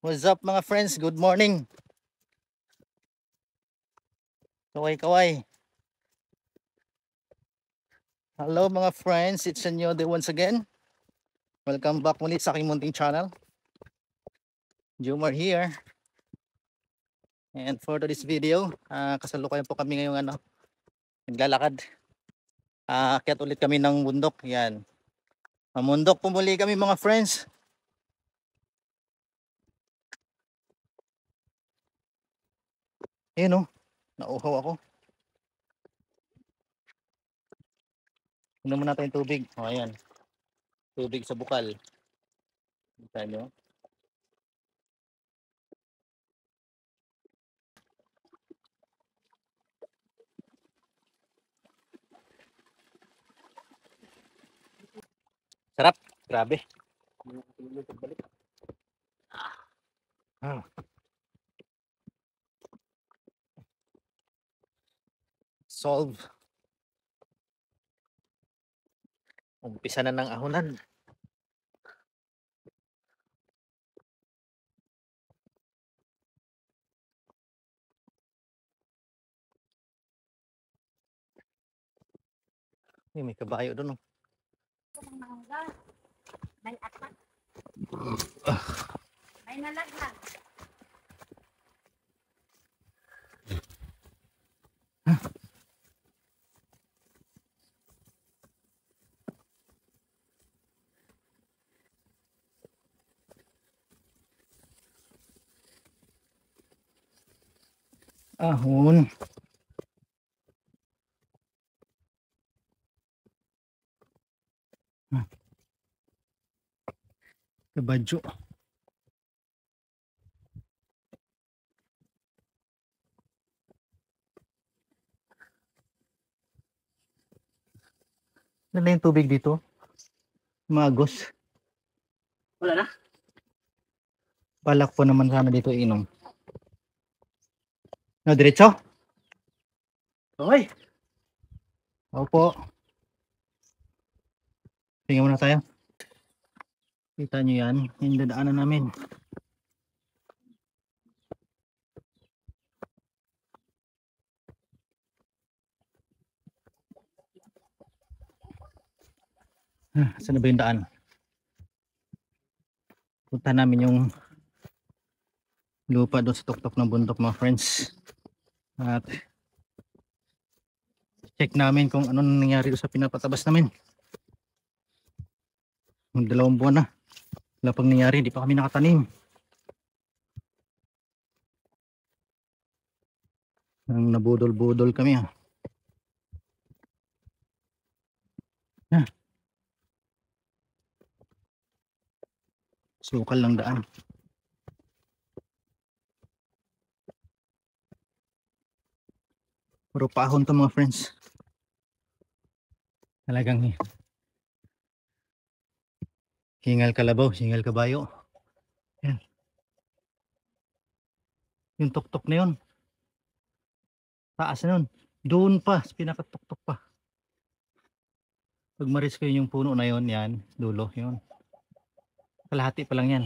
What's up mga friends? Good morning. Kaway-kaway. Hello mga friends, it's a new day once again. Welcome back muli sa aking munting channel. Jomar here. And for today's video, kasalukuyan po kami ngayong naglalakad. Akyat ulit kami ng bundok. Yan. Mamundok po muli kami mga friends. Ayun, nauhaw ako. Inom muna tayong tubig. Ayan. Tubig sa bukal. Kita nyo. Sarap. Grabe. Solve. Umpisa na ng ahunan. May kabayo doon. May atak. May nalaglag. Ahon. Kabadyo. Ano na yung tubig dito? Magos. Wala na. Balak po naman sana dito inom. No, diretso? Okay. Opo. Tingnan muna tayo. Kita nyo yan. Yung dadaanan namin. Saan na ba yung daan? Punta namin yung lupa doon sa tuktok ng bundok mga friends. At check namin kung ano nangyari doon sa pinapatabas namin. Yung 2 buwan na. Wala pang nangyari. Hindi pa kami nakatanim. Nabudol-budol kami . Sukal lang daan. Puro paahon to mga friends. Talagang hingal kalabaw, hingal kabayo. Yan. Yung tuktok na yun. Taas na yun. Doon pa, pinakatuktok pa. Pag maris ko yung puno na yun, yan, dulo, yun. Kalahati pa lang yan.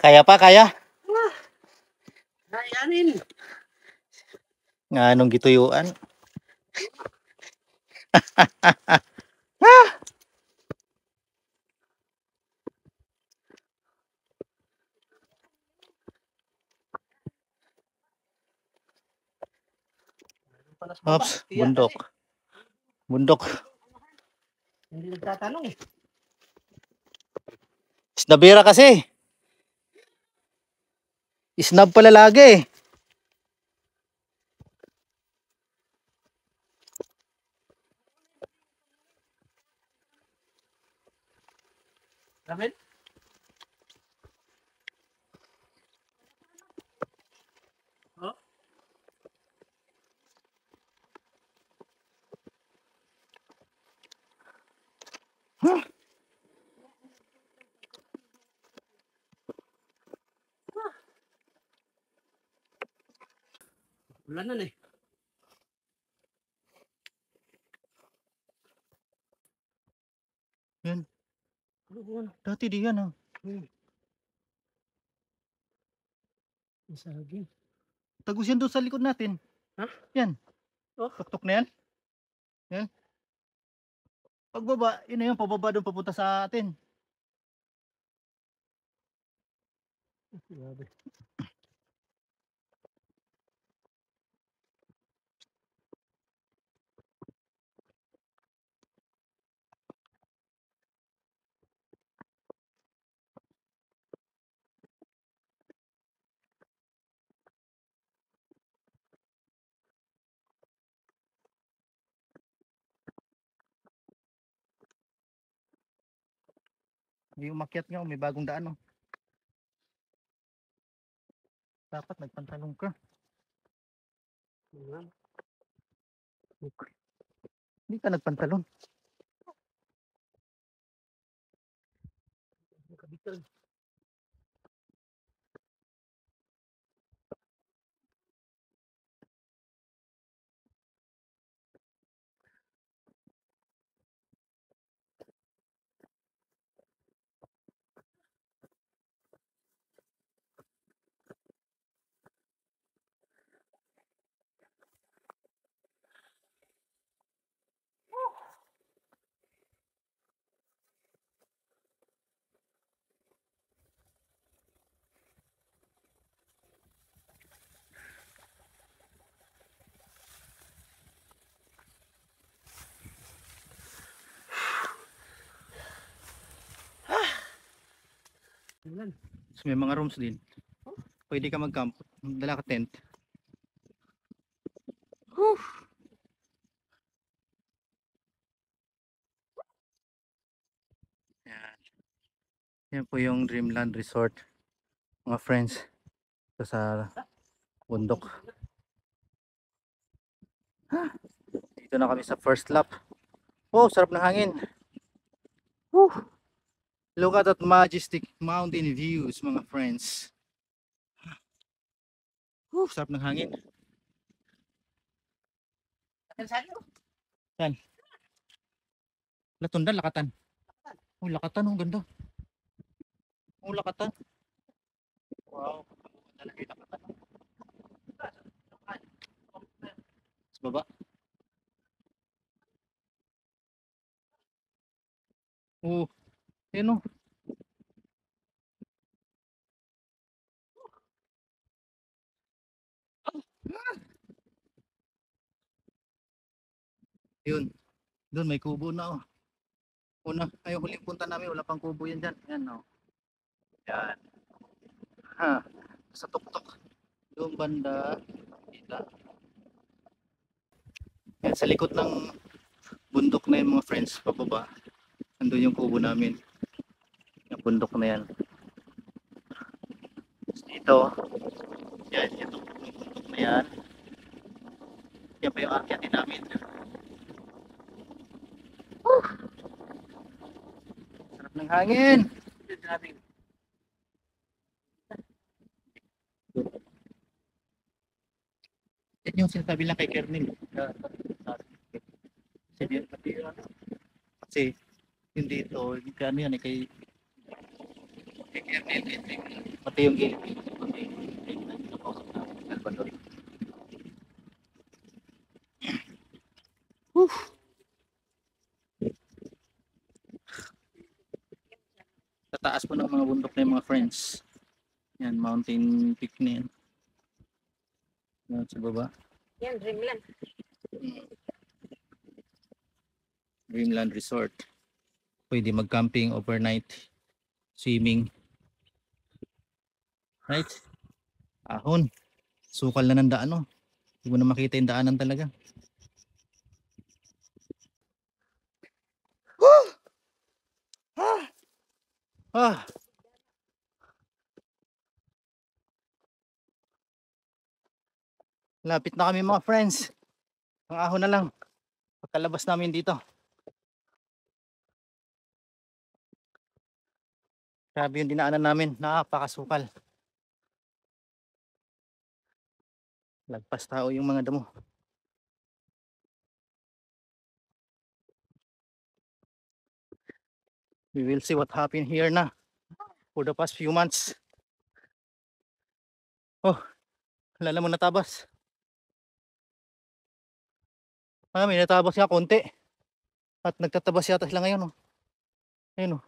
Kaya pa, kaya? Kayanin. Nga anong gituyuan? pala sa baba. Oops, Tiyak bundok. kasi. Bundok. Hindi nagtatanong eh. Snabira kasi. Snab pala lagi. Ramen? Oh? Wala na eh. Yan. Ano? Dati di yan. Masaging. Tagus yan doon sa likod natin. Ha? Yan. Oh? Tuktok na yan. Yan. Pagbaba, yun na yun. Pababa doon papunta sa atin. Grabe. May umakyat nga. May bagong daan. Oh. Dapat nagpantalong ka. Ayan. Hindi ka nagpantalon. Kabitan. Ayan. So, may mga rooms din. Pwede ka mag-camp. Dala ka tent. Yan. Yan po yung Dreamland Resort. Mga friends. Ito sa bundok. Dito na kami sa first lap. Oh, sarap ng hangin. Woo! Look at that majestic mountain views, mga friends. Woo, sarap ng hangin. Saan? Latundan, Lakatan. Oh, Lakatan, oh, ganda. Oh, Lakatan. Wow, talaga yung Lakatan. Sa baba. Oh, yun oh. Yun. Doon may kubo na oh. Una, ay huling punta namin, wala pang kubo yan dyan. Yan oh. Yan. Ha. Sa tuktok. Doon banda. Kita. Yan, sa likod ng bundok na yun mga friends, pababa. Nandun yung kubo namin. Yung bundok na yan. Dito. Yan, yung bundok na yan. Yan pa yung akyatin namin. Sarap ng hangin. Yan yung sinasabi lang kay Kernel. Kasi yung dito, ano yan eh, kay Kernel. Pati yung gilid. Salvador. Sa taas po ng mga bundok na yung mga friends. Yan, mountain peak na yan. Yan sa baba. Yan, Dreamland. Dreamland Resort. Pwede mag-camping overnight, swimming. Right? Ahon. Sukal na ng daan, oh. Hindi mo na makita yung daanan talaga. Ah! Lapit na kami mga friends. Ang ahon na lang. Pagkalabas namin dito. Grabe yung dinaanan namin. Napakasukal. Lagpas tao yung mga damo. We will see what happened here na for the past few months. Oh, wala mo natabas. May natabas nga konti. At nagtatabas yata sila ngayon. Oh. Ayun oh.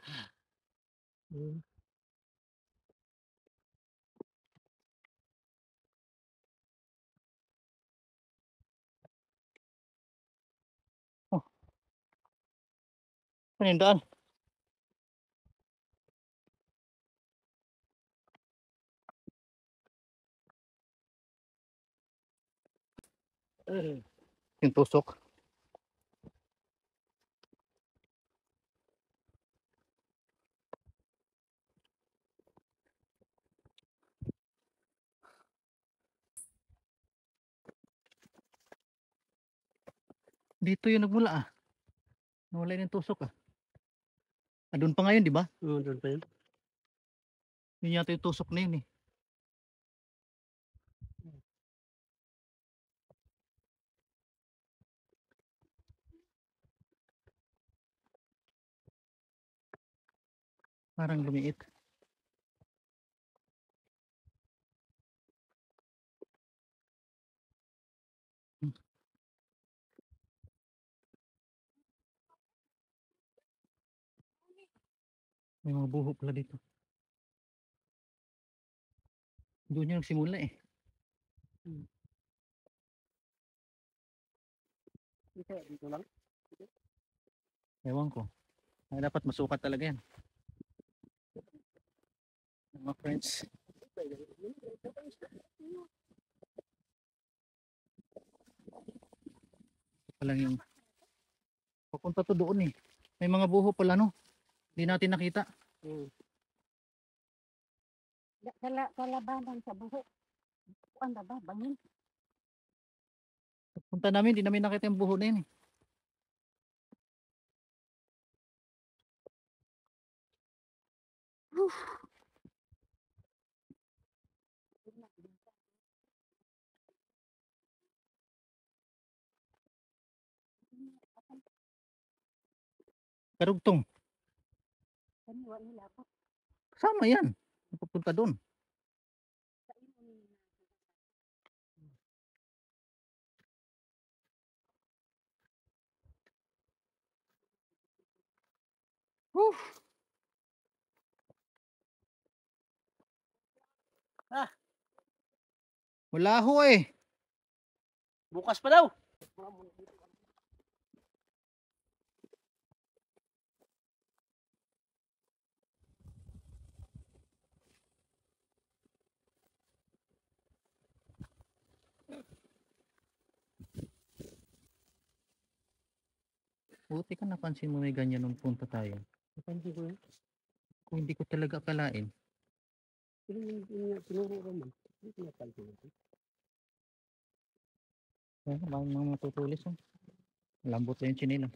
Oh, ano yung daan? Yung tusok. Dito yung nagmula ah. Nawala yung tusok ah. Ah, doon pa ngayon, di ba? Oo, doon pa yun. Yun yata yung tusok na yun eh. Parang lumiit. May mga buho pala dito. Doon yung nagsimula eh. Dito lang. Ewan ko. Ay, dapat masukat talaga yan. Mga friends. Palang yung papunta to doon eh. May mga buho pala no. Hindi natin nakita. Kalabanan sa buhok. Ano ba? Bangin. Punta namin, hindi namin nakita yung buho na yun eh. Karugtong. Kaniwa nila ako. Kasama yan. Pupunta doon. Ah, Wala ho eh. bukas pa daw. Buti ka napansin mo may ganyan nung punta tayo. Napansin ko yun. Kung hindi ko talaga akalain. Pero yung tinuro ko man. Hindi ko napansin ko. Ayun, mga matutulis oh. Lambot na yung chinila.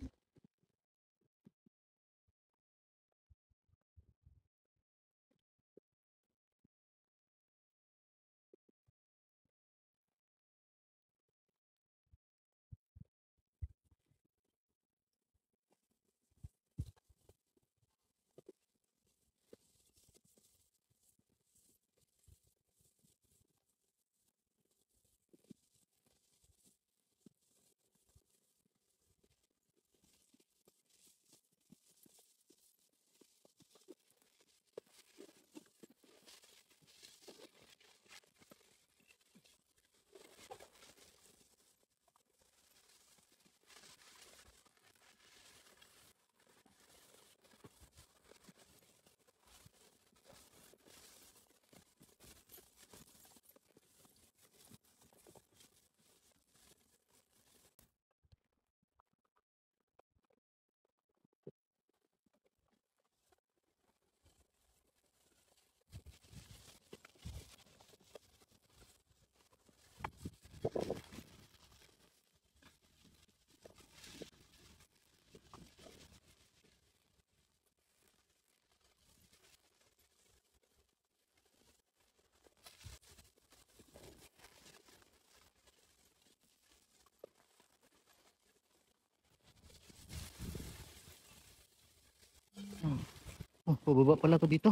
Pababa pala to dito.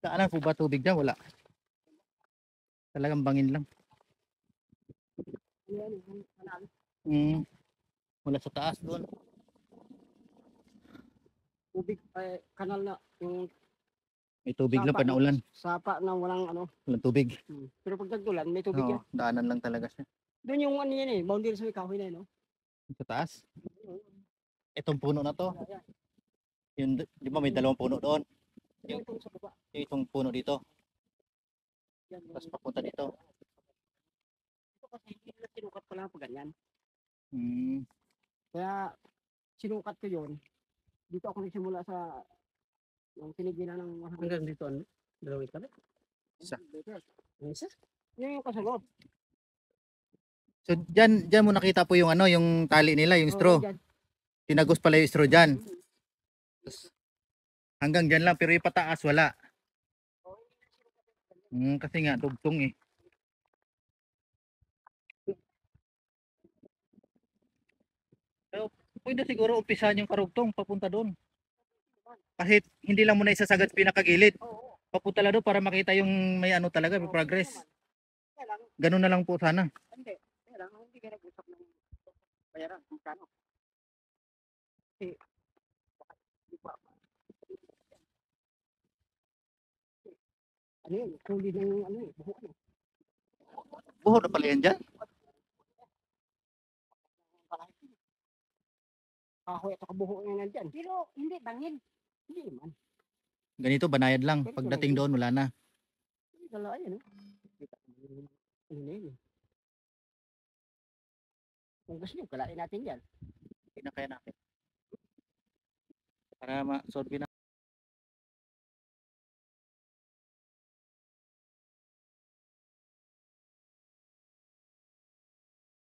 Daanan po ba tubig dyan? Wala. Talagang bangin lang. Ayan, yung kanal. Wala sa taas doon. Tubig, kanal na, yung May tubig lang Sapa, pag naulan. sapa na walang ano. Walang tubig. Pero pag nagdulan, may tubig yan. Oo, daanan lang talaga siya. Doon yung ano yan boundary sa may kahoy na no? Sa taas. Itong puno na to. Ayan. Yun, di ba may dalawang puno doon? Yung itong sa baba. Itong puno dito. Yan, Tapos papunta dito. ito kasi hindi nila sinukat pala pag ganyan. Hmm. Kaya sinukat ko yun. Dito ako nagsimula sa yung tinigilan ng hanggang dito ano? Dalawang itabi. Isa. Isa? Yun yung kasagot. So diyan mo nakita po yung ano, yung tali nila, yung straw. Dyan. Tinagos pala yung straw diyan. Hanggang diyan lang pero yung pataas wala. Kasi nga dugtong eh. Pero pwede siguro umpisahan yung karugtong papunta doon. Kahit hindi lang muna isasagad sa pinakagilid. Oo. Papunta lang doon para makita yung may ano talaga, may progress. Kaya lang, Ganun na lang po sana. hindi. Kaya lang, hindi kayo nag-usap ng bayaran. Kung kano. Kasi, di ba? Ano yun? Huli ng ano eh. Buhok ano. Buho na pala yan dyan. Kahoy at kabuhok na nandyan. Pero hindi bangin. Hindi man. Ganito banayad lang. Pagdating doon wala na. Dala yan. Kita ko yung ano na yun. Kung gusto nyo, kalain natin yan. Hindi na kaya natin. Para ma-solve